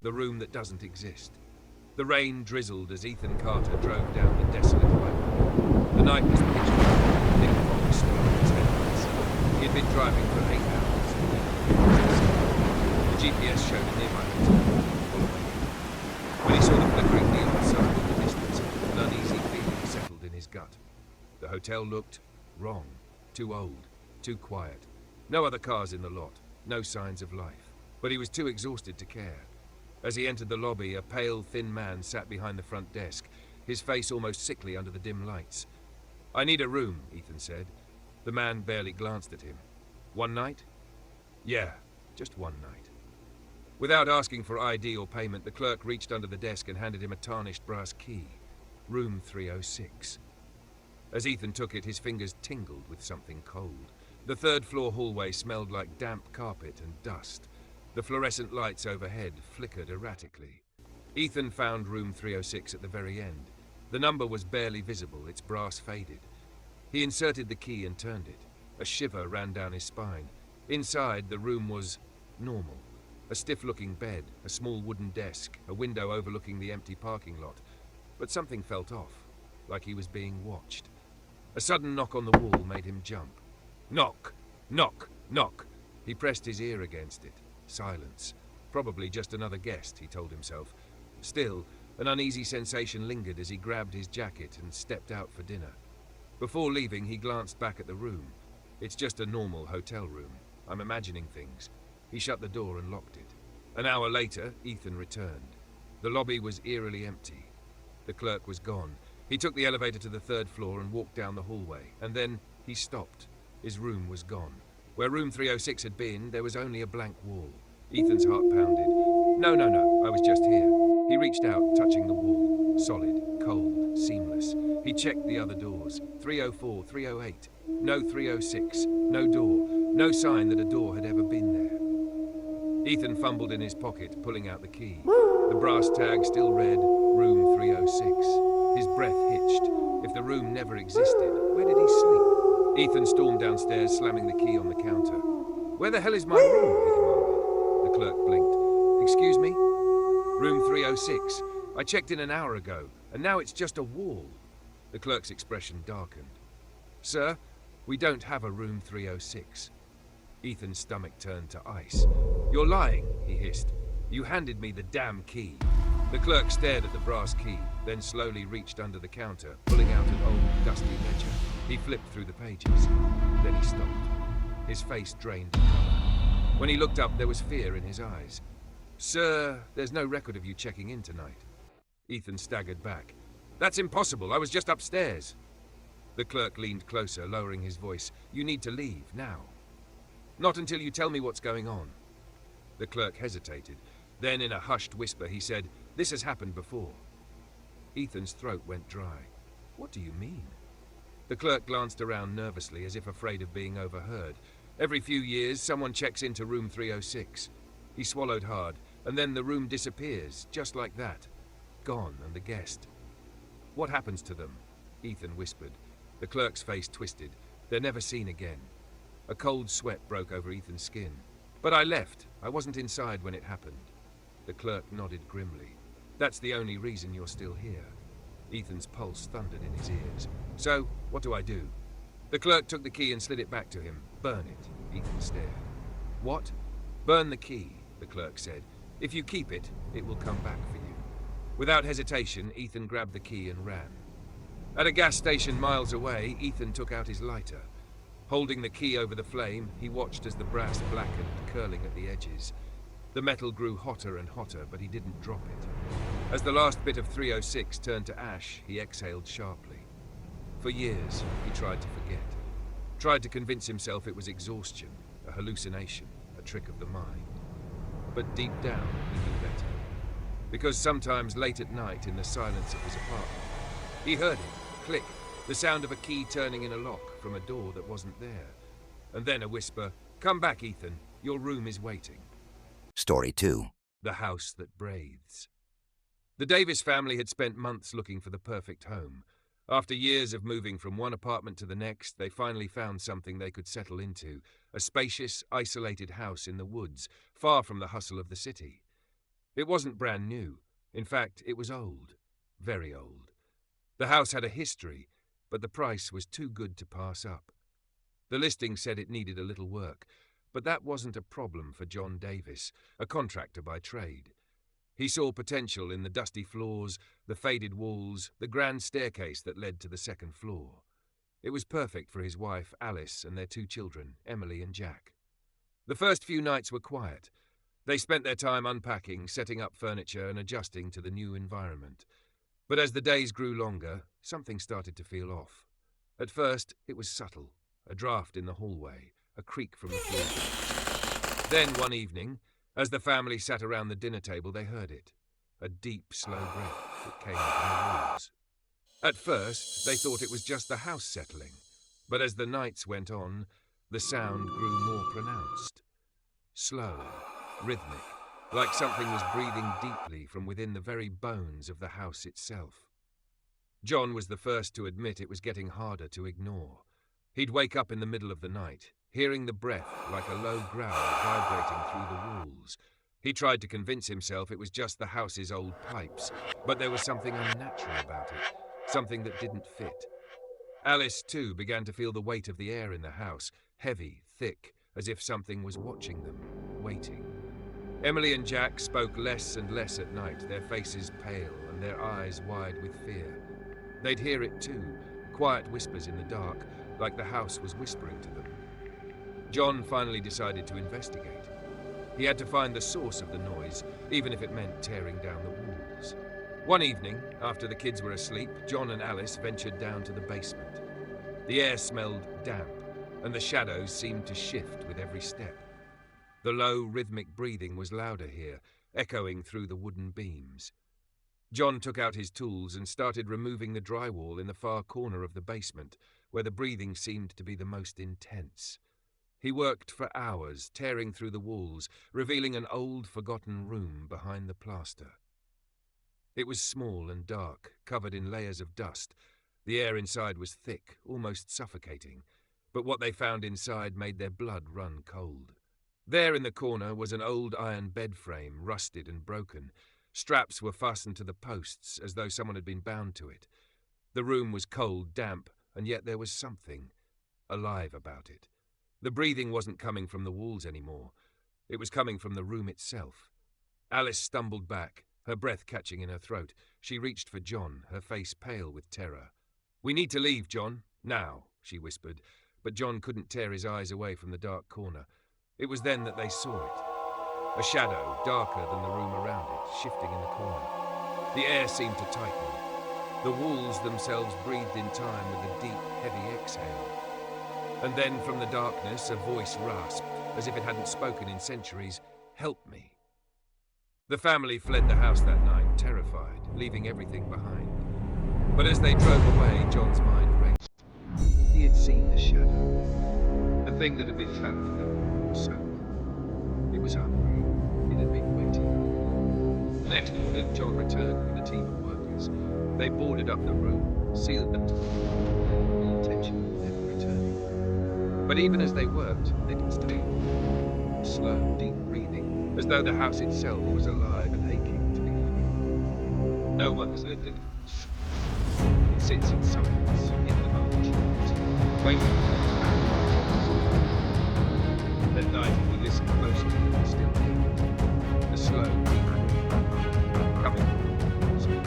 the room that doesn't exist. The rain drizzled as Ethan Carter drove down the desolate highway. The night was pitch black, thick fog swirling his headlights. He had been driving for 8 hours. The GPS showed a nearby hotel, following him. When he saw the flickering neon sign in the distance, an uneasy feeling settled in his gut. The hotel looked wrong, too old, too quiet. No other cars in the lot, no signs of life. But he was too exhausted to care. As he entered the lobby, a pale, thin man sat behind the front desk, his face almost sickly under the dim lights. "I need a room," Ethan said. The man barely glanced at him. "One night?" "Yeah, just one night." Without asking for ID or payment, the clerk reached under the desk and handed him a tarnished brass key. Room 306. As Ethan took it, his fingers tingled with something cold. The third-floor hallway smelled like damp carpet and dust. The fluorescent lights overhead flickered erratically. Ethan found room 306 at the very end. The number was barely visible, its brass faded. He inserted the key and turned it. A shiver ran down his spine. Inside, the room was normal. A stiff-looking bed, a small wooden desk, a window overlooking the empty parking lot. But something felt off, like he was being watched. A sudden knock on the wall made him jump. Knock! Knock! Knock! He pressed his ear against it. Silence. Probably just another guest, he told himself. Still, an uneasy sensation lingered as he grabbed his jacket and stepped out for dinner. Before leaving, he glanced back at the room. It's just a normal hotel room. I'm imagining things. He shut the door and locked it. An hour later, Ethan returned. The lobby was eerily empty. The clerk was gone. He took the elevator to the third floor and walked down the hallway. And then he stopped. His room was gone. Where room 306 had been, there was only a blank wall. Ethan's heart pounded. No, I was just here. He reached out, touching the wall. Solid, cold, seamless. He checked the other doors. 304, 308. No 306. No door. No sign that a door had ever been there. Ethan fumbled in his pocket, pulling out the key. The brass tag still read, room 306. His breath hitched. If the room never existed, where did he sleep? Ethan stormed downstairs, slamming the key on the counter. "Where the hell is my room?" he demanded. The clerk blinked. "Excuse me?" "Room 306. I checked in an hour ago, and now it's just a wall." The clerk's expression darkened. "Sir, we don't have a room 306. Ethan's stomach turned to ice. "You're lying," he hissed. "You handed me the damn key." The clerk stared at the brass key, then slowly reached under the counter, pulling out an old, dusty ledger. He flipped through the pages. Then he stopped. His face drained of color. When he looked up, there was fear in his eyes. "Sir, there's no record of you checking in tonight." Ethan staggered back. "That's impossible. I was just upstairs." The clerk leaned closer, lowering his voice. "You need to leave, now." "Not until you tell me what's going on." The clerk hesitated. Then, in a hushed whisper, he said, "This has happened before." Ethan's throat went dry. "What do you mean?" The clerk glanced around nervously, as if afraid of being overheard. "Every few years, someone checks into room 306. He swallowed hard, and then the room disappears, just like that. Gone, and the guest. "What happens to them?" Ethan whispered. The clerk's face twisted. "They're never seen again." A cold sweat broke over Ethan's skin. "But I left. I wasn't inside when it happened." The clerk nodded grimly. "That's the only reason you're still here." Ethan's pulse thundered in his ears. "So, what do I do?" The clerk took the key and slid it back to him. "Burn it," Ethan stared. "What?" "Burn the key," the clerk said. "If you keep it, it will come back for you." Without hesitation, Ethan grabbed the key and ran. At a gas station miles away, Ethan took out his lighter. Holding the key over the flame, he watched as the brass blackened, curling at the edges. The metal grew hotter and hotter, but he didn't drop it. As the last bit of 306 turned to ash, he exhaled sharply. For years, he tried to forget. Tried to convince himself it was exhaustion, a hallucination, a trick of the mind. But deep down, he knew better. Because sometimes late at night, in the silence of his apartment, he heard it, click, the sound of a key turning in a lock from a door that wasn't there. And then a whisper, "Come back, Ethan. Your room is waiting." Story 2. The house that breathes. The Davis family had spent months looking for the perfect home. After years of moving from one apartment to the next, they finally found something they could settle into, a spacious, isolated house in the woods, far from the hustle of the city. It wasn't brand new. In fact, it was old. Very old. The house had a history, but the price was too good to pass up. The listing said it needed a little work, but that wasn't a problem for John Davis, a contractor by trade. He saw potential in the dusty floors, the faded walls, the grand staircase that led to the second floor. It was perfect for his wife, Alice, and their 2 children, Emily and Jack. The first few nights were quiet. They spent their time unpacking, setting up furniture, and adjusting to the new environment. But as the days grew longer, something started to feel off. At first, it was subtle. A draft in the hallway, a creak from the floor. Then, one evening, as the family sat around the dinner table, they heard it. A deep, slow breath that came from the walls. At first, they thought it was just the house settling, but as the nights went on, the sound grew more pronounced. Slow, rhythmic, like something was breathing deeply from within the very bones of the house itself. John was the first to admit it was getting harder to ignore. He'd wake up in the middle of the night, hearing the breath like a low growl vibrating through the walls. He tried to convince himself it was just the house's old pipes, but there was something unnatural about it, something that didn't fit. Alice, too, began to feel the weight of the air in the house, heavy, thick, as if something was watching them, waiting. Emily and Jack spoke less and less at night, their faces pale and their eyes wide with fear. They'd hear it too, quiet whispers in the dark, like the house was whispering to them. John finally decided to investigate. He had to find the source of the noise, even if it meant tearing down the walls. One evening, after the kids were asleep, John and Alice ventured down to the basement. The air smelled damp, and the shadows seemed to shift with every step. The low, rhythmic breathing was louder here, echoing through the wooden beams. John took out his tools and started removing the drywall in the far corner of the basement, where the breathing seemed to be the most intense. He worked for hours, tearing through the walls, revealing an old, forgotten room behind the plaster. It was small and dark, covered in layers of dust. The air inside was thick, almost suffocating, but what they found inside made their blood run cold. There in the corner was an old iron bed frame, rusted and broken. Straps were fastened to the posts, as though someone had been bound to it. The room was cold, damp, and yet there was something alive about it. The breathing wasn't coming from the walls anymore. It was coming from the room itself. Alice stumbled back, her breath catching in her throat. She reached for John, her face pale with terror. "We need to leave, John, now," she whispered, but John couldn't tear his eyes away from the dark corner. It was then that they saw it. A shadow, darker than the room around it, shifting in the corner. The air seemed to tighten. The walls themselves breathed in time with a deep, heavy exhale. And then from the darkness a voice rasped, as if it hadn't spoken in centuries, "Help me." The family fled the house that night, terrified, leaving everything behind. But as they drove away, John's mind raced. He had seen the shadow, a thing that had been trapped for them so long. It was hungry. It had been waiting. The next morning, John returned with a team of workers. They boarded up the room, sealed them to the intention of never returning. But even as they worked, they didn't stay. Slow, deep breathing, as though the house itself was alive and aching to be free. No one has lived in it. It sits in silence, in the moment, waiting for the At night, we listen closely and still hear the slow, deep